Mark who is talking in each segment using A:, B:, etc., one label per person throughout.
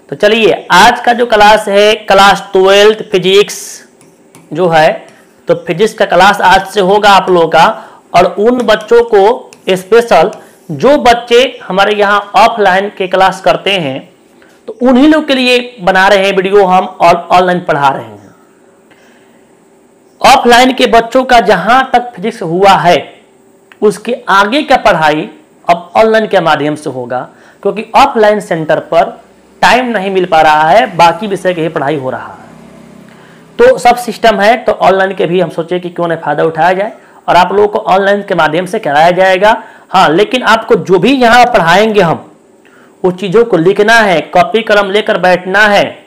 A: तो चलिए आज का जो क्लास है क्लास 12 फिजिक्स जो है, तो फिजिक्स का क्लास आज से होगा आप लोगों का। और उन बच्चों को स्पेशल जो बच्चे हमारे यहाँ ऑफलाइन के क्लास करते हैं तो उन्हीं लोग के लिए बना रहे हैं वीडियो हम, और ऑनलाइन पढ़ा रहे हैं। ऑफलाइन के बच्चों का जहां तक फिजिक्स हुआ है उसके आगे का पढ़ाई अब ऑनलाइन के माध्यम से होगा, क्योंकि ऑफलाइन सेंटर पर टाइम नहीं मिल पा रहा है, बाकी विषय की पढ़ाई हो रहा है। तो सब सिस्टम है, तो ऑनलाइन के भी हम सोचे कि क्यों ना फायदा उठाया जाए और आप लोगों को ऑनलाइन के माध्यम से कराया जाएगा। हाँ, लेकिन आपको जो भी यहाँ पढ़ाएंगे हम उस चीज़ों को लिखना है, कॉपी कलम लेकर बैठना है,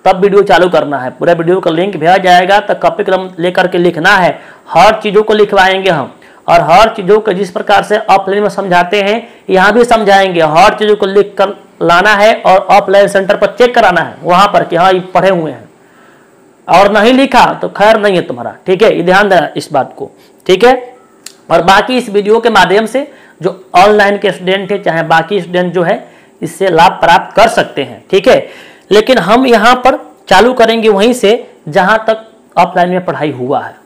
A: तब वीडियो चालू करना है। पूरा वीडियो का लिंक भेजा जाएगा, तो कॉपी कलम लेकर के लिखना है। हर चीज़ों को लिखवाएंगे हम, और हर चीज़ों को जिस प्रकार से ऑफलाइन में समझाते हैं यहाँ भी समझाएंगे। हर चीज़ों को लिख कर लाना है और ऑफलाइन सेंटर पर चेक कराना है वहाँ पर कि हाँ ये पढ़े हुए हैं, और नहीं लिखा तो खैर नहीं है तुम्हारा। ठीक है, ये ध्यान देना इस बात को। ठीक है, और बाकी इस वीडियो के माध्यम से जो ऑनलाइन के स्टूडेंट है चाहे बाकी स्टूडेंट जो है इससे लाभ प्राप्त कर सकते हैं। ठीक है, लेकिन हम यहाँ पर चालू करेंगे वहीं से जहाँ तक ऑफलाइन में पढ़ाई हुआ है।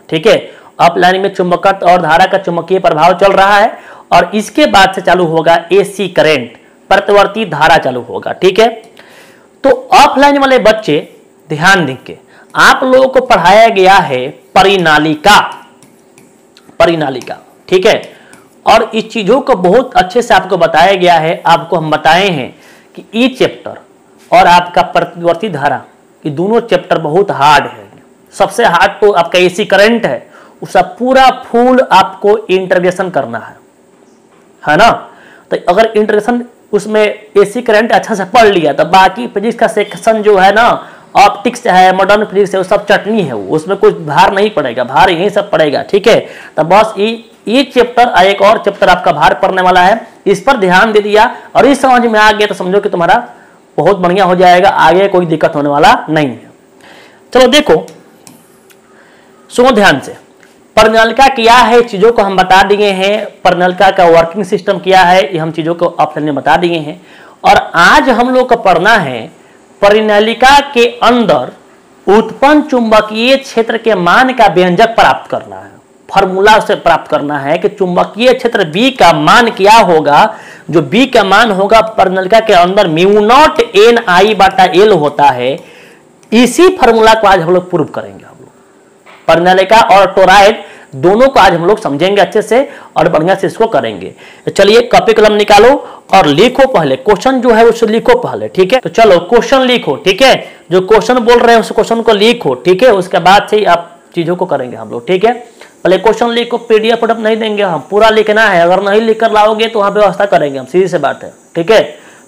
A: ठीक है, ऑफलाइन में चुंबकत्व और धारा का चुंबकीय प्रभाव चल रहा है, और इसके बाद से चालू होगा एसी करंट, प्रतिवर्ती धारा चालू होगा। ठीक है, तो ऑफलाइन वाले बच्चे ध्यान देंगे, आप लोगों को पढ़ाया गया है परिनालिका। ठीक है, और इस चीजों को बहुत अच्छे से आपको बताया गया है। आपको हम बताए हैं कि ई चैप्टर और आपका प्रतिवर्ती धारा, ये दोनों चैप्टर बहुत हार्ड है। सबसे हार्ड तो आपका एसी करंट है, उसका पूरा फुल आपको इंटीग्रेशन करना है ना। तो अगर इंटीग्रेशन उसमें एसी करंट अच्छा से पढ़ लिया तो बाकी फिजिक्स का सेक्शन जो है ना, ऑप्टिक्स है, मॉडर्न फिजिक्स है, वो सब चटनी है, उसमें कुछ भार नहीं पड़ेगा, भार यही सब पड़ेगा। ठीक है, तो बस ये चैप्टर एक और चैप्टर आपका भार पड़ने वाला है, इस पर ध्यान दे दिया और इस समझ में आ गया तो समझो कि तुम्हारा बहुत बढ़िया हो जाएगा, आगे कोई दिक्कत होने वाला नहीं है। चलो देखो, सुनो ध्यान से। परिनालिका क्या है, चीजों को हम बता दिए हैं। परिनालिका का वर्किंग सिस्टम क्या है, ये हम चीजों को ऑफलाइन में बता दिए हैं। और आज हम लोग को पढ़ना है परिनालिका के अंदर उत्पन्न चुंबकीय क्षेत्र के मान का व्यंजक प्राप्त करना है। फॉर्मूला से प्राप्त करना है कि चुंबकीय क्षेत्र बी का मान क्या होगा। जो बी का मान होगा परिनालिका के अंदर म्यू नॉट एन आई बटा एल होता है। इसी फॉर्मूला को आज हम लोग प्रूव करेंगे। हम लोग परिनालिका और टोरॉइड दोनों को आज हम लोग समझेंगे अच्छे से और बढ़िया से इसको करेंगे। तो चलिए कॉपी कलम निकालो और लिखो, पहले क्वेश्चन जो है उसे लिखो पहले। ठीक है, तो चलो क्वेश्चन लिखो। ठीक है, जो क्वेश्चन बोल रहे हैं उस क्वेश्चन को लिखो। ठीक है, उसके बाद से आप चीजों को करेंगे हम लोग। ठीक है, पहले क्वेश्चन लिखो, पीडीएफ फोटो नहीं देंगे हम, पूरा लिखना है। अगर नहीं लिख कर लाओगे तो वहां व्यवस्था करेंगे हम, सीधी सी बात है। ठीक है,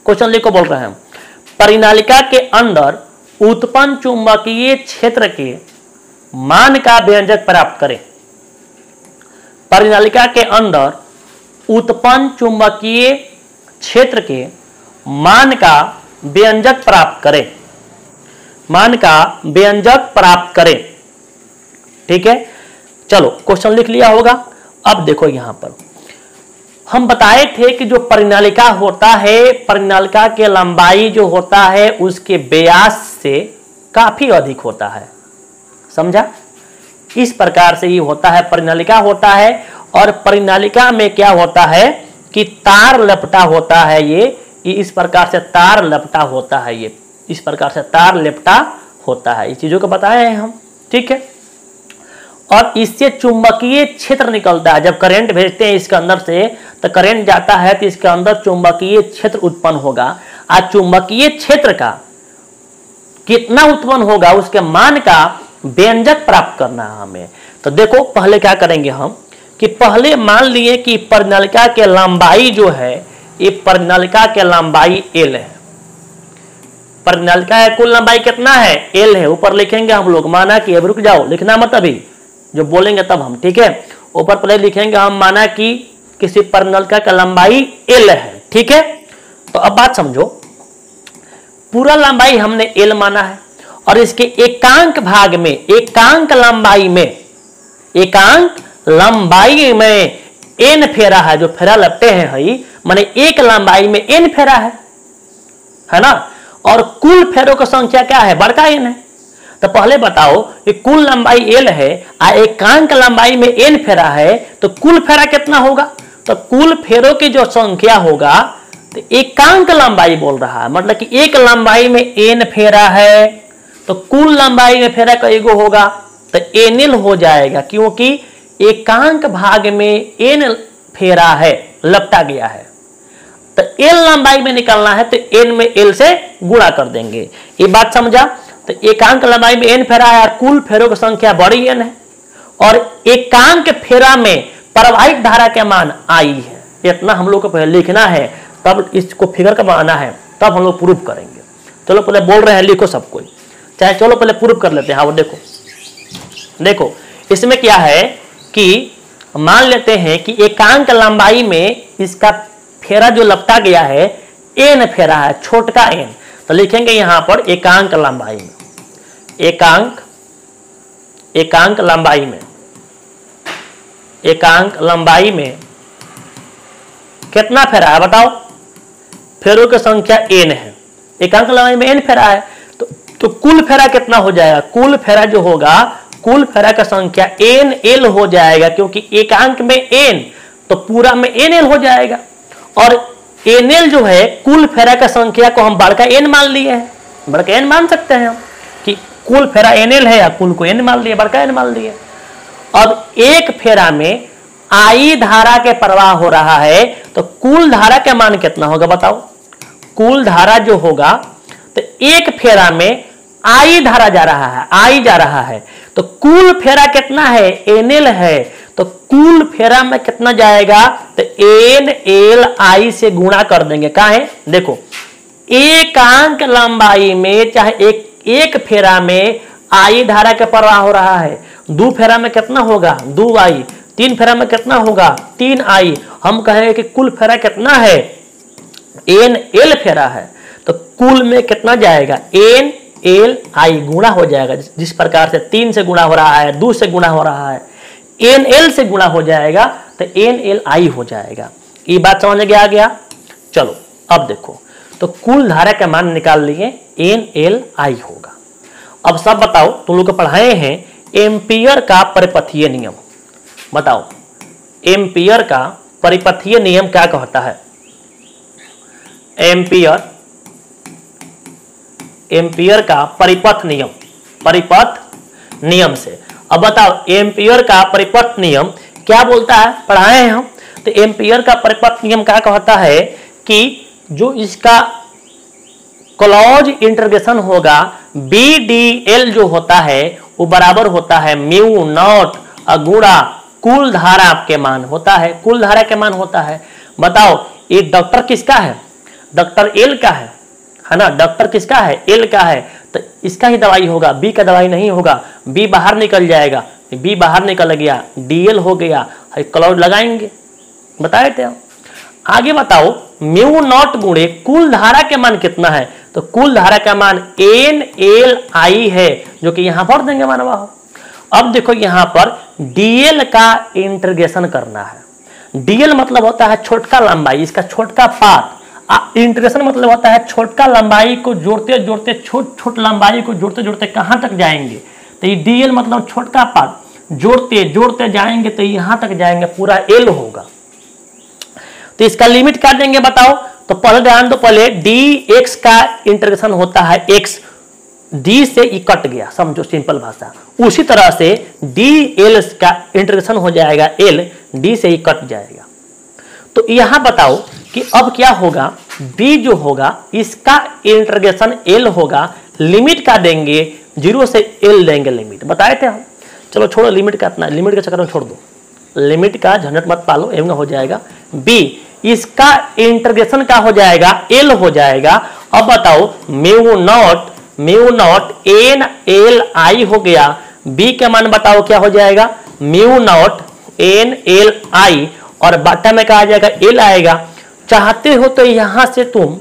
A: क्वेश्चन लिखो बोल रहे हैं हम। परिनालिका के अंदर उत्पन्न चुंबकीय क्षेत्र के मान का व्यंजक प्राप्त करें। परिनालिका के अंदर उत्पन्न चुंबकीय क्षेत्र के मान का व्यंजक प्राप्त करें। मान का व्यंजक प्राप्त करें। ठीक है, चलो क्वेश्चन लिख लिया होगा। अब देखो यहां पर हम बताए थे कि जो परिनालिका होता है, परिनालिका की लंबाई जो होता है उसके व्यास से काफी अधिक होता है। समझा? इस प्रकार से ये होता है, परिनालिका होता है। और परिनालिका में क्या होता है कि तार लपटा होता है। ये इस प्रकार से तार लपटा होता है। ये इस प्रकार से तार लपटा होता है। इस चीजों को बताए हैं हम। ठीक है, और इससे चुंबकीय क्षेत्र निकलता है। जब करंट भेजते हैं इसके अंदर से तो करंट जाता है तो इसके अंदर चुंबकीय क्षेत्र उत्पन्न होगा। आज चुंबकीय क्षेत्र का कितना उत्पन्न होगा उसके मान का व्यंजक प्राप्त करना है हमें। तो देखो पहले क्या करेंगे हम कि पहले मान लिए कि परिनालिका के लंबाई जो है, ये परिनालिका के लंबाई एल है। परिनालिका का कुल लंबाई कितना है, एल है। ऊपर लिखेंगे हम लोग, माना कि अब रुक जाओ, लिखना मत अभी, जो बोलेंगे तब हम। ठीक है, ऊपर पहले लिखेंगे हम, माना कि किसी परिनालिका का लंबाई एल है। ठीक है, तो अब बात समझो, पूरा लंबाई हमने एल माना है और इसके एकांक भाग में, एकांक लंबाई में एन फेरा है। जो फेरा लपटे हैं हई माने एक लंबाई में एन फेरा है ना। और कुल फेरों की संख्या क्या है, बड़का एन है। तो पहले बताओ कि कुल लंबाई एल है और एकांक लंबाई में एन फेरा है, तो कुल फेरा कितना होगा? तो कुल फेरों की जो संख्या होगा, तो एकांक लंबाई बोल रहा है, मतलब कि एक लंबाई में एन फेरा है, तो कुल लंबाई में फेरा कईगो होगा? तो एन एल हो जाएगा, क्योंकि एकांक भाग में एन फेरा है, लपटा गया है। तो एल लंबाई में निकालना है तो एन में एल से गुणा कर देंगे। ये बात समझा? तो एकांक लंबाई में एन फेरा है और कुल फेरों की संख्या बड़ी एन है, और एकांक फेरा में प्रवाहित धारा के मान आई है। इतना हम लोग को पहले लिखना है, तब इसको फिगर का बनाना है, तब हम लोग प्रूफ करेंगे। चलो पहले बोल रहे हैं, लिखो सब कोई, चाहे चलो पहले प्रूफ कर लेते हैं। हाँ वो देखो इसमें क्या है कि मान लेते हैं कि एकांक लंबाई में इसका फेरा जो लपटा गया है एन फेरा है, छोटका एन। तो लिखेंगे यहां पर एकांक लंबाई में, एकांक लंबाई में कितना फेरा है बताओ? फेरों की संख्या एन है, एकांक लंबाई में एन फेरा है, तो कुल फेरा कितना हो जाएगा? कुल फेरा जो होगा, कुल फेरा का संख्या एन एल हो जाएगा, क्योंकि एकांक में एन तो पूरा में एन एल हो जाएगा। और एन एल जो है कुल फेरा का संख्या को हम बड़का एन मान लिए हैं, बड़का एन मान सकते हैं हम कि कुल फेरा एन एल है, या कुल को एन मान लिए, बड़का एन मान लिए। अब एक फेरा में आई धारा के प्रवाह हो रहा है, तो कुल धारा का मान कितना होगा बताओ? कुल धारा जो होगा, तो एक फेरा में आई धारा जा रहा है, आई जा रहा है, तो कुल फेरा कितना है? एन एल है, तो कुल फेरा में कितना जाएगा? तो एन एल आई से गुणा कर देंगे। कहा है देखो, एकांक लंबाई में चाहे एक फेरा में आई धारा का प्रवाह हो रहा है, दो फेरा में कितना होगा? 2 आई, 3 फेरा में कितना होगा? 3 आई। हम कहेंगे कि कुल फेरा कितना है? एन एल फेरा है, तो कुल में कितना जाएगा? एन एल आई गुणा हो जाएगा। जिस प्रकार से 3 से गुणा हो रहा है, 2 से गुणा हो रहा है, एन एल से गुणा हो जाएगा, तो एन एल आई हो जाएगा। ये बात समझ में आ गया? चलो अब देखो, तो कुल धारा का मान निकाल लिए, एन एल आई होगा। अब सब बताओ, तुम लोग को पढ़ाए हैं एम्पियर का परिपथीय नियम। बताओ एम्पियर का परिपथीय नियम क्या कहता है? एम्पियर का परिपथ नियम से। अब बताओ एम्पियर का परिपथ नियम क्या बोलता है? पढ़ाए हैं हम। तो एम्पियर का परिपथ नियम क्या कहता है कि जो इसका क्लोज इंटीग्रेशन होगा, बी डी एल जो होता है वो बराबर होता है म्यू नॉट गुणा कुल धारा के मान होता है, कुल धारा के मान होता है। बताओ ये डॉक्टर किसका है? डॉक्टर एल का है ना? डॉक्टर किसका है? एल का है, तो इसका ही दवाई होगा, बी का दवाई नहीं होगा। बी बाहर निकल जाएगा, बी बाहर निकल गया, डीएल हो गया, क्लाउड लगाएंगे, बताए थे। आगे बताओ म्यू नॉट गुणे कुल धारा के मान कितना है? तो कुल धारा का मान एन एल आई है, जो कि यहां भर देंगे मानवा हो। अब देखो यहां पर डीएल का इंटीग्रेशन करना है। डीएल मतलब होता है छोटका लंबाई, इसका छोटका पार्ट। इंटीग्रेशन मतलब होता है छोटका लंबाई को जोड़ते जोड़ते, छोट लंबाई को जोड़ते जोड़ते कहां तक जाएंगे? तो ये डीएल मतलब छोटका पार्ट, जोड़ते जोड़ते जाएंगे तो यहां तक जाएंगे, पूरा एल होगा। तो इसका लिमिट क्या देंगे बताओ? तो पहले ध्यान दो, पहले डी एक्स का इंटीग्रेशन होता है एक्स, डी से ई कट गया, समझो सिंपल भाषा। उसी तरह से डी एल का इंटीग्रेशन हो जाएगा एल, डी से ई कट जाएगा। तो यहां बताओ कि अब क्या होगा? बी जो होगा इसका इंटीग्रेशन एल होगा, लिमिट का देंगे 0 से एल देंगे लिमिट, बताए थे हम। चलो छोड़ो लिमिट का, इतना लिमिट के चक्कर में छोड़ दो, लिमिट का झंझट मत पालो, एम हो जाएगा। बी इसका इंटीग्रेशन का हो जाएगा एल हो जाएगा। अब बताओ mu not an L I हो गया, बी का मान बताओ क्या हो जाएगा? Mu not an L I, और बाटा में कहा जाएगा एल आएगा। चाहते हो तो यहां से तुम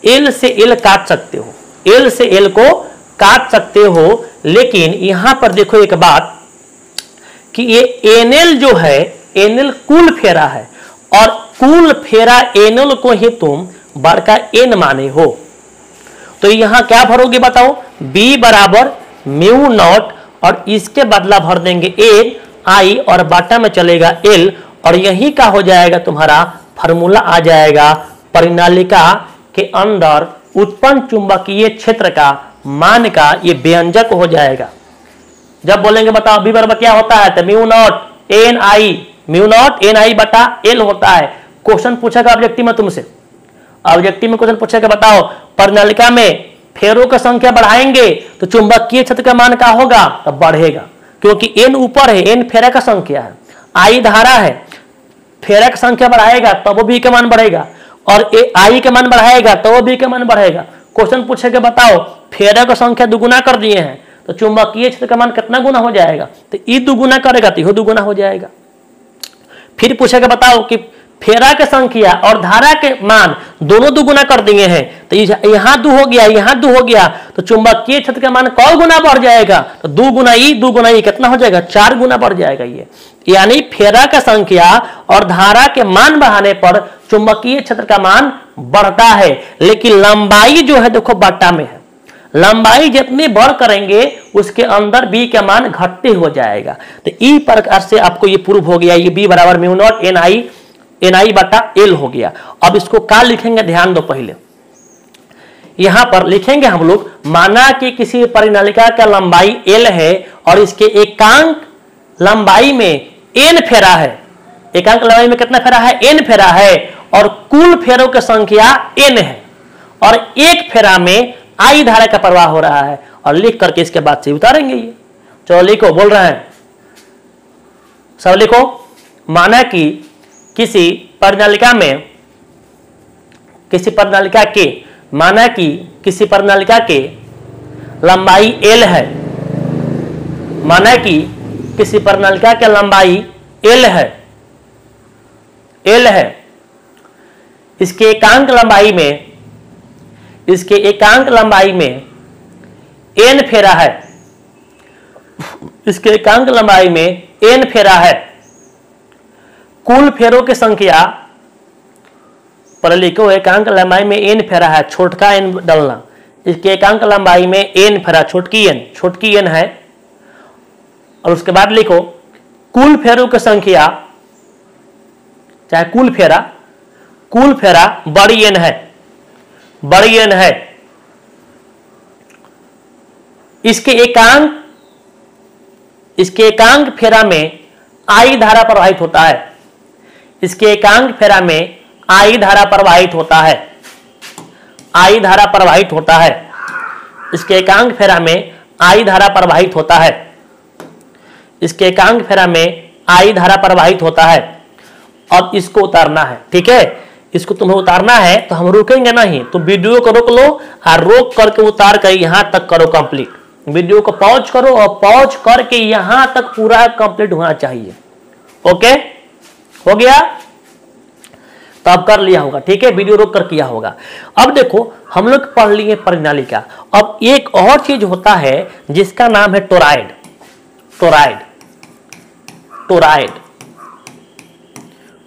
A: एल से एल काट सकते हो, एल से एल को काट सकते हो, लेकिन यहां पर देखो एक बात कि ये एनएल जो है, एनएल कुल फेरा है, और कुल फेरा एनएल को ही तुम बड़का एन माने हो। तो यहाँ क्या भरोगे बताओ, B बराबर म्यू नॉट और इसके बदला भर देंगे एन आई और बाटा में चलेगा एल, और यही का हो जाएगा तुम्हारा फार्मूला आ जाएगा परिनालिका के अंदर उत्पन्न चुंबकीय क्षेत्र का मान का ये व्यंजक हो जाएगा। जब बोलेंगे बताओ बी बराबर क्या होता है, तो म्यू नॉट एन आई बटा एल होता है। क्वेश्चन पूछेगा ऑब्जेक्टिव में तुमसे, ऑब्जेक्टिव में क्वेश्चन पूछेगा बताओ परिनालिका में फेरों की संख्या बढ़ाएंगे तो चुंबकीय क्षेत्र का मान क्या होगा, तो बढ़ेगा, क्योंकि एन ऊपर है, एन फेरा का संख्या है, आई धारा है, फेरा की संख्या बढ़ाएगा तो वो बी का मान बढ़ेगा, और आई का मान बढ़ाएगा तो वो बी का मान बढ़ेगा। क्वेश्चन पूछेगा बताओ फेरा की संख्या दुगुना कर दिए हैं तो चुंबकीय क्षेत्र का मान कितना गुना हो जाएगा, तो ई दुगुना करेगा तो यह दुगुना हो जाएगा। फिर पूछेगा बताओ कि फेरा की संख्या और धारा के मान दोनों दुगुना कर दिए हैं, तो यहाँ 2 हो गया, यहाँ 2 हो गया, तो चुंबकीय क्षेत्र का मान कौ गुना बढ़ जाएगा, तो 2 गुना ई कितना हो जाएगा, 4 गुना बढ़ जाएगा ये। यानी फेरा का संख्या और धारा के मान बढ़ाने पर चुंबकीय क्षेत्र का मान बढ़ता है, लेकिन लंबाई जो है देखो बट्टा में है, लंबाई जितनी बढ़ करेंगे उसके अंदर बी का मान घटते हो जाएगा। तो ई प्रकार से आपको ये प्रूव हो गया, ये बी बराबर म्यू नॉट एन आई बटा एल हो गया। अब इसको क्या लिखेंगे, ध्यान दो, पहले यहां पर लिखेंगे हम लोग, माना कि किसी परिनालिका का लंबाई एल है और इसके एकांक लंबाई में एन फेरा है, एकांक लंबाई में कितना फेरा है, एन फेरा है, और कुल फेरों की संख्या एन है, और एक फेरा में आई धारा का प्रवाह हो रहा है, और लिख करके इसके बाद से उतारेंगे ये। चलो लिखो, बोल रहे हैं सब लिखो। माना कि किसी परिनालिका के लंबाई एल है, माना कि किसी परिनालिका के लंबाई एल है, इसके एकांक लंबाई में एन फेरा है, इसके एकांक लंबाई में एन फेरा है, कुल फेरों की संख्या पर लिखो, एकांक लंबाई में एन फेरा है, छोटका एन डालना, इसके एकांक लंबाई में एन फेरा, छोटकी एन है, और उसके बाद लिखो कुल फेरों की संख्या, चाहे कुल फेरा बड़ी एन है, इसके एकांक फेरा में आई धारा प्रवाहित होता है, इसके एकांक फेरा में आई धारा प्रवाहित होता है, इसके एकांक फेरा में आई धारा प्रवाहित होता है, इसके एकांक फेरा में आई धारा प्रवाहित होता है। अब इसको उतारना है, ठीक है, इसको तुम्हें उतारना है, तो हम रुकेंगे नहीं, तुम वीडियो को रोक लो और रोक करके उतार कर यहां तक करो कंप्लीट। वीडियो को पॉज करो और पॉज करके यहां तक पूरा कंप्लीट होना चाहिए। ओके, हो गया? तो अब कर लिया होगा, ठीक है, वीडियो रोक कर किया होगा। अब देखो हम लोग पढ़ लिए परिनालिका। अब एक और चीज होता है जिसका नाम है टोरॉइड।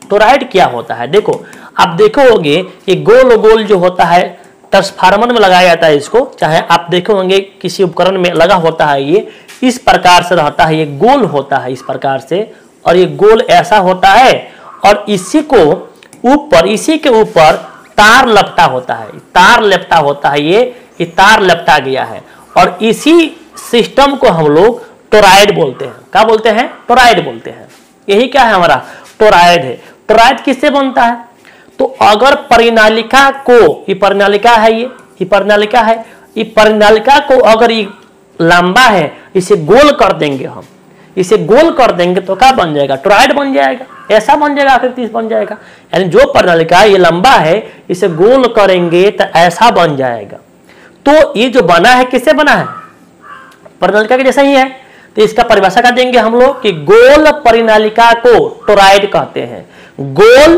A: टोरॉइड क्या होता है? देखो आप देखोगे ये गोल गोल जो होता है ट्रांसफार्मर में लगाया जाता है, इसको चाहे आप देखोगे किसी उपकरण में लगा होता है, ये इस प्रकार से रहता है, ये गोल होता है इस प्रकार से, और ये गोल ऐसा होता है, और इसी के ऊपर तार लपटा होता है, ये तार लपटा गया है, और इसी सिस्टम को हम लोग टोरॉइड बोलते हैं। क्या बोलते हैं? टोरॉइड बोलते हैं। यही क्या है हमारा? टोरॉइड है। टोरॉइड किससे बनता है? तो अगर परिनालिका को, ये परिनालिका है, ये परिनालिका को अगर ये लंबा है, इसे गोल कर देंगे हम, इसे गोल कर देंगे तो क्या बन जाएगा? टोरॉइड बन जाएगा, ऐसा बन जाएगा, आकृति बन जाएगा। यानी जो परिनालिका ये लंबा है, इसे गोल करेंगे तो ऐसा बन जाएगा। तो ये जो बना है किससे बना है? परिनालिका के जैसा ही है। तो इसका परिभाषा क्या देंगे हम लोग कि गोल परिनालिका को टोरॉइड कहते हैं, गोल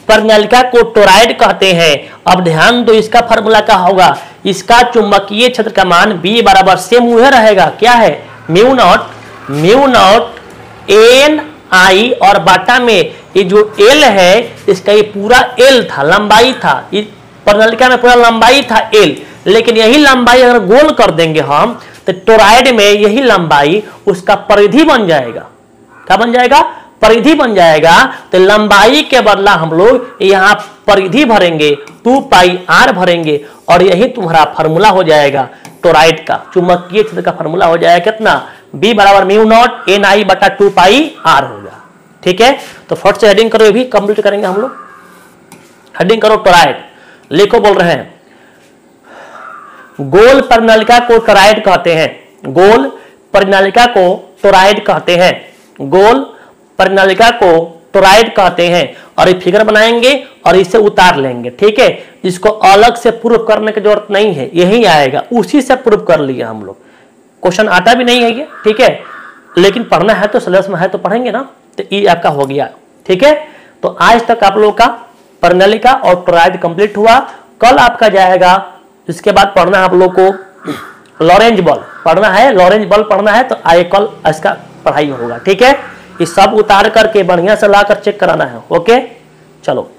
A: परिनालिका को टोरॉइड कहते हैं। अब ध्यान दो, इसका फार्मूला क्या होगा? इसका चुंबकीय क्षेत्र का मान B बराबर सेम वह रहेगा, क्या है? म्यू नॉट एन आई, और बाटा में ये जो L है, इसका ये पूरा L था, लंबाई था, परिनालिका में पूरा लंबाई था L, लेकिन यही लंबाई अगर गोल कर देंगे हम तो टोरॉइड में यही लंबाई उसका परिधि बन जाएगा। क्या बन जाएगा? परिधि बन जाएगा। तो लंबाई के बदला हम लोग यहां परिधि भरेंगे, 2πr भरेंगे और यही तुम्हारा फार्मूला हो जाएगा टोरॉइड का, चुंबकीय क्षेत्र का फार्मूला हो जाएगा कितना? B बराबर μ0 NI बटा 2πr होगा। ठीक है, तो फट से हेडिंग करो, ये भी कंप्लीट करेंगे हम लोग। हेडिंग करो टोरॉइड, लिखो, बोल रहे हैं गोल परिनालिका को टोरॉइड कहते हैं। गोल परिनालिका को टोरॉइड कहते हैं। गोल परिनालिका को टोरॉइड कहते हैं। और ये फिगर बनाएंगे और इसे उतार लेंगे। ठीक है, इसको अलग से प्रूफ करने की जरूरत नहीं है, यही आएगा, उसी से प्रूफ कर लिया हम लोग। क्वेश्चन आता भी नहीं है ये। ठीक है, लेकिन पढ़ना है तो सिलेबस में है तो पढ़ेंगे ना। तो ये आपका हो गया। ठीक है, तो आज तक आप लोग का परिनालिका और टोरॉइड कंप्लीट हुआ। कल आपका जाएगा, इसके बाद पढ़ना है आप लोग को लॉरेंज बल पढ़ना है। लॉरेंज बल पढ़ना है तो आए कल इसका पढ़ाई होगा। ठीक है, ये सब उतार करके बढ़िया से ला कर चेक कराना है। ओके, चलो।